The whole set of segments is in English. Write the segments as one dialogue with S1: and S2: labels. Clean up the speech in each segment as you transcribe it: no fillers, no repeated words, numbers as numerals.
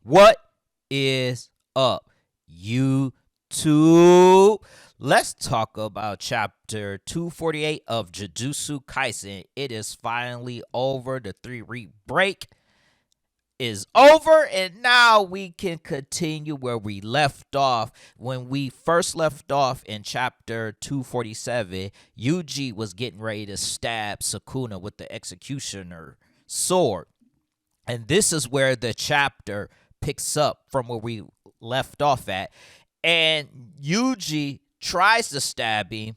S1: What is up, YouTube? Let's talk about chapter 248 of Jujutsu Kaisen. It is finally over. The 3-week break is over, and now we can continue where we left off. When we first left off in chapter 247, Yuji was getting ready to stab Sukuna with the executioner sword. And this is where the chapter picks up from where we left off at. And Yuji tries to stab him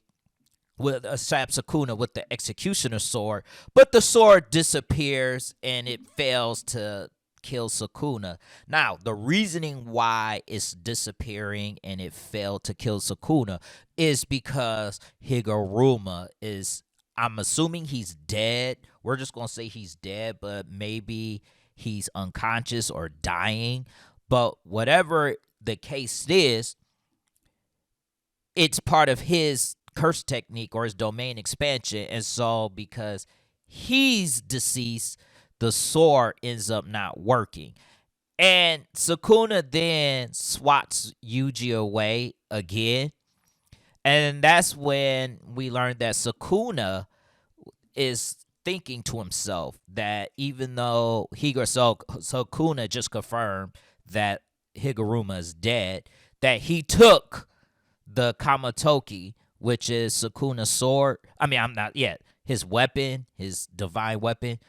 S1: with stab Sukuna with the executioner sword, but the sword disappears and it fails to kill Sukuna. Now, the reasoning why it's disappearing and it failed to kill Sukuna is because Higuruma is, I'm assuming he's dead. We're just going to say he's dead, but maybe he's unconscious or dying. But whatever the case is, it's part of his curse technique or his domain expansion. And so because he's deceased, the sword ends up not working. And Sukuna then swats Yuji away again. And that's when we learn that Sukuna is thinking to himself that even though Sukuna just confirmed that Higuruma is dead, that he took the Kamatoki, which is Sukuna's sword. His weapon, his divine weapon.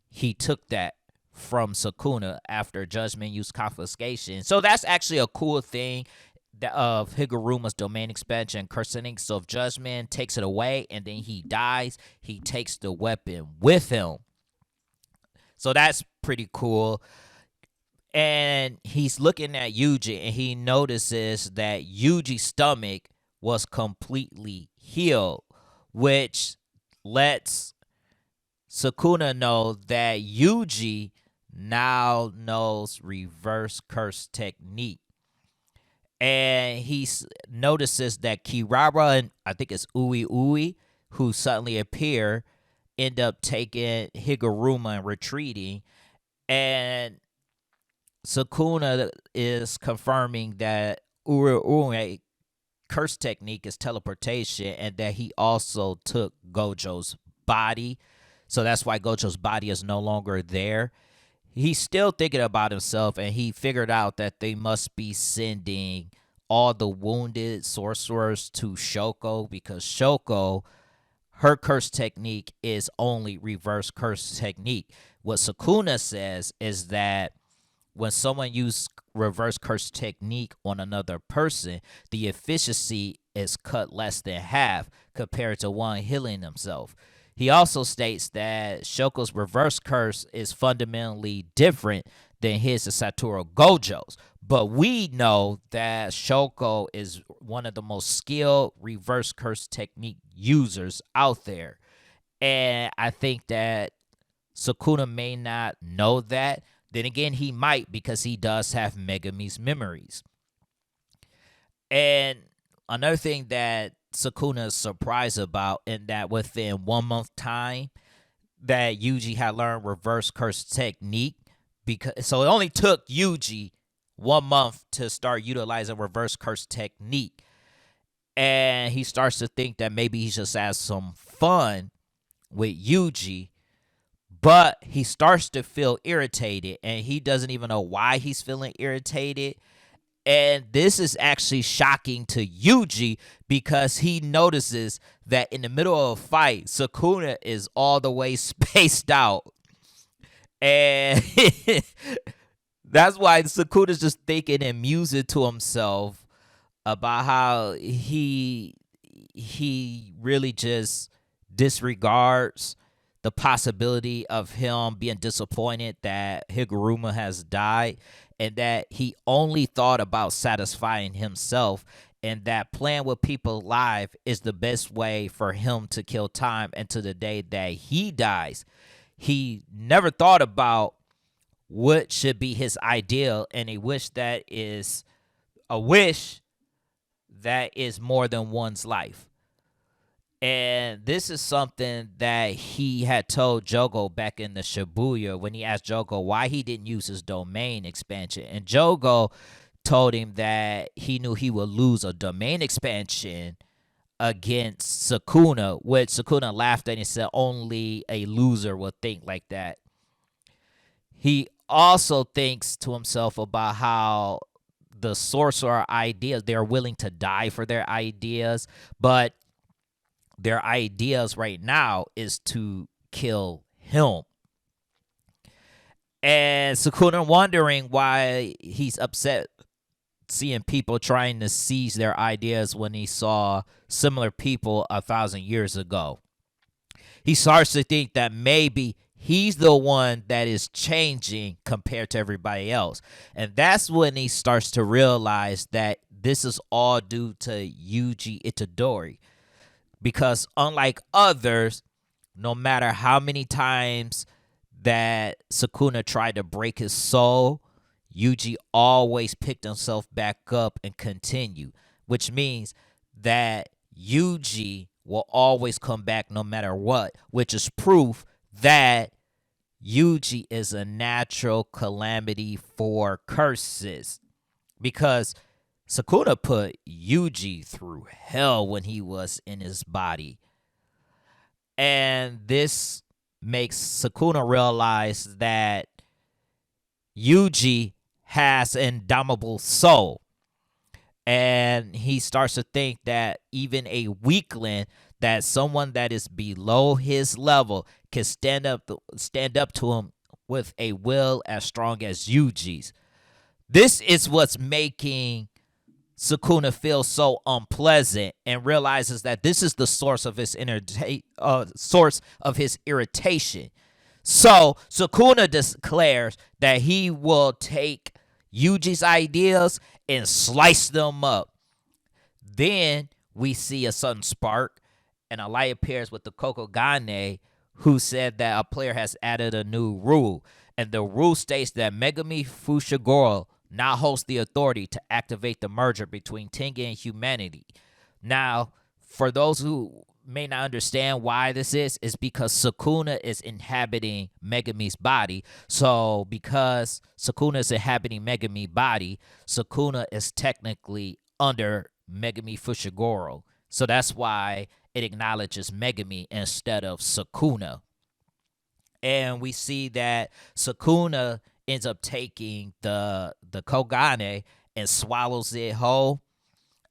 S1: He took that from Sukuna after Judgment used confiscation. So that's actually a cool thing of Higuruma's domain expansion cursing. So if Judgment takes it away and then he dies, he takes the weapon with him. So that's pretty cool. And he's looking at Yuji and he notices that Yuji's stomach was completely healed, which lets Sukuna know that Yuji now knows reverse curse technique. And he notices that Kirara and I think it's Ui, who suddenly appear, end up taking Higuruma and retreating. And Sukuna is confirming that Ui curse technique is teleportation and that he also took Gojo's body. So that's why Gojo's body is no longer there. He's still thinking about himself, and he figured out that they must be sending all the wounded sorcerers to Shoko, because Shoko, her curse technique is only reverse curse technique. What Sukuna says is that when someone uses reverse curse technique on another person, the efficiency is cut less than half compared to one healing himself. He also states that Shoko's reverse curse is fundamentally different than his and Satoru Gojo's. But we know that Shoko is one of the most skilled reverse curse technique users out there. And I think that Sukuna may not know that. Then again, he might, because he does have Megumi's memories. And another thing that Sukuna is surprised about, in that within 1 month time that Yuji had learned reverse curse technique, so it only took Yuji 1 month to start utilizing reverse curse technique. And he starts to think that maybe he just has some fun with Yuji, but he starts to feel irritated, and he doesn't even know why he's feeling irritated. And this is actually shocking to Yuji, because he notices that in the middle of a fight, Sukuna is all the way spaced out. And that's why Sukuna's just thinking and musing to himself about how he really just disregards the possibility of him being disappointed that Higuruma has died, and that he only thought about satisfying himself, and that playing with people live is the best way for him to kill time until the day that he dies. He never thought about what should be his ideal, and a wish that is more than one's life. And this is something that he had told Jogo back in the Shibuya when he asked Jogo why he didn't use his domain expansion. And Jogo told him that he knew he would lose a domain expansion against Sukuna, which Sukuna laughed at and said only a loser would think like that. He also thinks to himself about how the sorcerer ideas, they're willing to die for their ideas, but their ideas right now is to kill him. And Sukuna wondering why he's upset seeing people trying to seize their ideas when he saw similar people 1,000 years ago. He starts to think that maybe he's the one that is changing compared to everybody else. And that's when he starts to realize that this is all due to Yuji Itadori. Because unlike others, no matter how many times that Sukuna tried to break his soul, Yuji always picked himself back up and continued, which means that Yuji will always come back no matter what, which is proof that Yuji is a natural calamity for curses. Because Sukuna put Yuji through hell when he was in his body. And this makes Sukuna realize that Yuji has an indomitable soul. And he starts to think that even a weakling, that someone that is below his level, can stand up to him with a will as strong as Yuji's. This is what's making Sukuna feels so unpleasant and realizes that this is the source of his irritation. So Sukuna declares that he will take Yuji's ideas and slice them up. Then we see a sudden spark, and a light appears with the Kokogane, who said that a player has added a new rule. And the rule states that Megami Fushiguro now holds the authority to activate the merger between Tengen and humanity. Now, for those who may not understand why this is because Sukuna is inhabiting Megami's body. So because Sukuna is inhabiting Megami's body, Sukuna is technically under Megami Fushiguro. So that's why it acknowledges Megami instead of Sukuna. And we see that Sukuna ends up taking the Kogane and swallows it whole.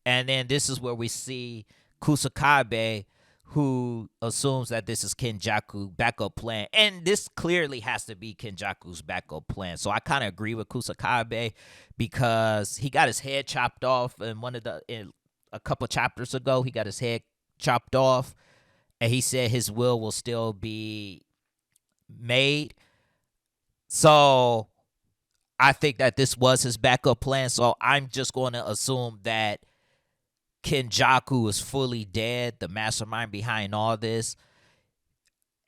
S1: And then this is where we see Kusakabe, who assumes that this is Kenjaku's backup plan. And this clearly has to be Kenjaku's backup plan. So I kind of agree with Kusakabe because he got his head chopped off in a couple chapters ago. He got his head chopped off, and he said his will still be made. So I think that this was his backup plan. So I'm just going to assume that Kenjaku is fully dead, the mastermind behind all this.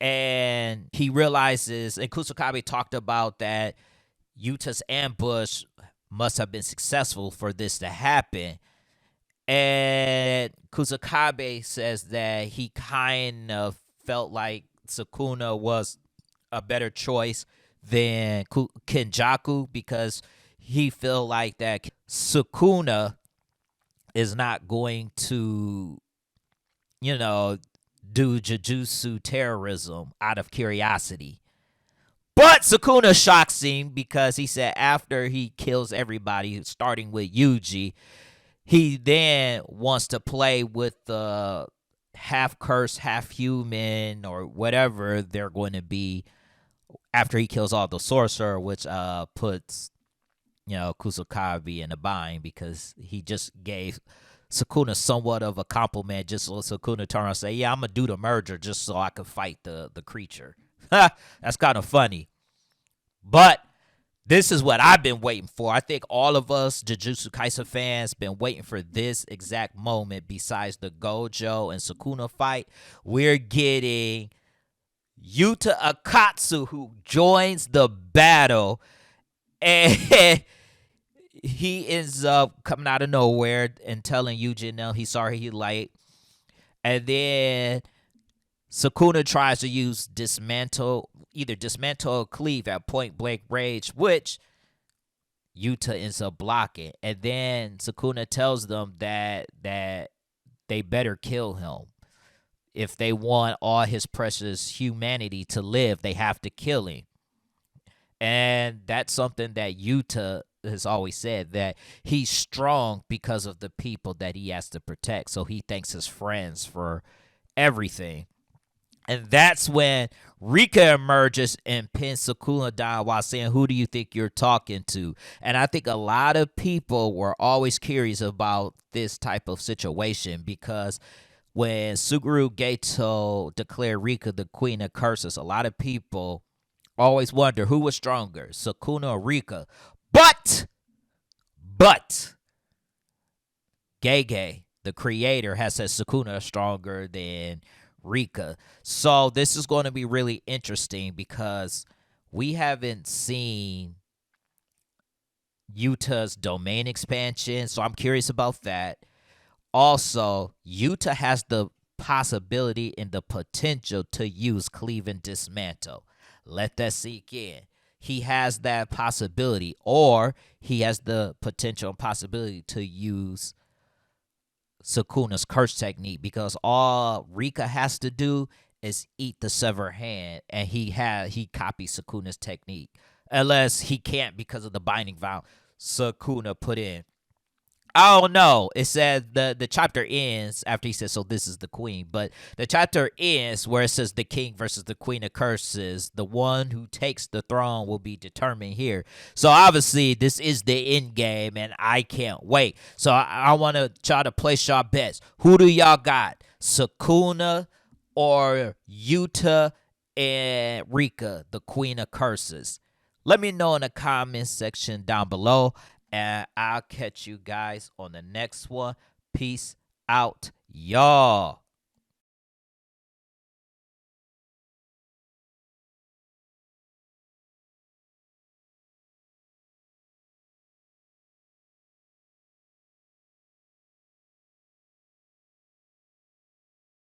S1: And he realizes, and Kusakabe talked about that Yuta's ambush must have been successful for this to happen. And Kusakabe says that he kind of felt like Sukuna was a better choice than Kenjaku because he felt like that Sukuna is not going to, do Jujutsu terrorism out of curiosity. But Sukuna shocks him because he said after he kills everybody, starting with Yuji, he then wants to play with the half cursed, half human, or whatever they're going to be after he kills all the sorcerer, which puts Kusakabe in a bind because he just gave Sukuna somewhat of a compliment just so Sukuna turn around and say, yeah, I'm going to do the merger just so I can fight the creature. That's kind of funny. But this is what I've been waiting for. I think all of us Jujutsu Kaisen fans been waiting for this exact moment. Besides the Gojo and Sukuna fight, we're getting Yuta Akatsu, who joins the battle, and he ends up coming out of nowhere and telling Yuji now he's sorry he's late. And then Sukuna tries to use either dismantle or cleave at point blank range, which Yuta ends up blocking. And then Sukuna tells them that they better kill him. If they want all his precious humanity to live, they have to kill him. And that's something that Yuta has always said, that he's strong because of the people that he has to protect. So he thanks his friends for everything. And that's when Rika emerges and pins Sukuna down while saying, "Who do you think you're talking to?" And I think a lot of people were always curious about this type of situation, because when Suguru Geto declared Rika the queen of curses, a lot of people always wonder who was stronger, Sukuna or Rika. But Gege, the creator, has said Sukuna is stronger than Rika. So this is going to be really interesting because we haven't seen Yuta's domain expansion. So I'm curious about that. Also, Yuta has the possibility and the potential to use Cleave and Dismantle. Let that sink in. He has that possibility, or he has the potential and possibility to use Sukuna's curse technique, because all Rika has to do is eat the severed hand, and he copies Sukuna's technique, unless he can't because of the binding vow Sukuna put in. I don't know. It said the chapter ends after he says, "So this is the queen," but the chapter ends where it says the king versus the queen of curses. The one who takes the throne will be determined here. So obviously this is the end game, and I can't wait. So I want to try to place y'all bets. Who do y'all got? Sukuna or Yuta and Rika, the queen of curses? Let me know in the comments section down below. And I'll catch you guys on the next one. Peace out, y'all.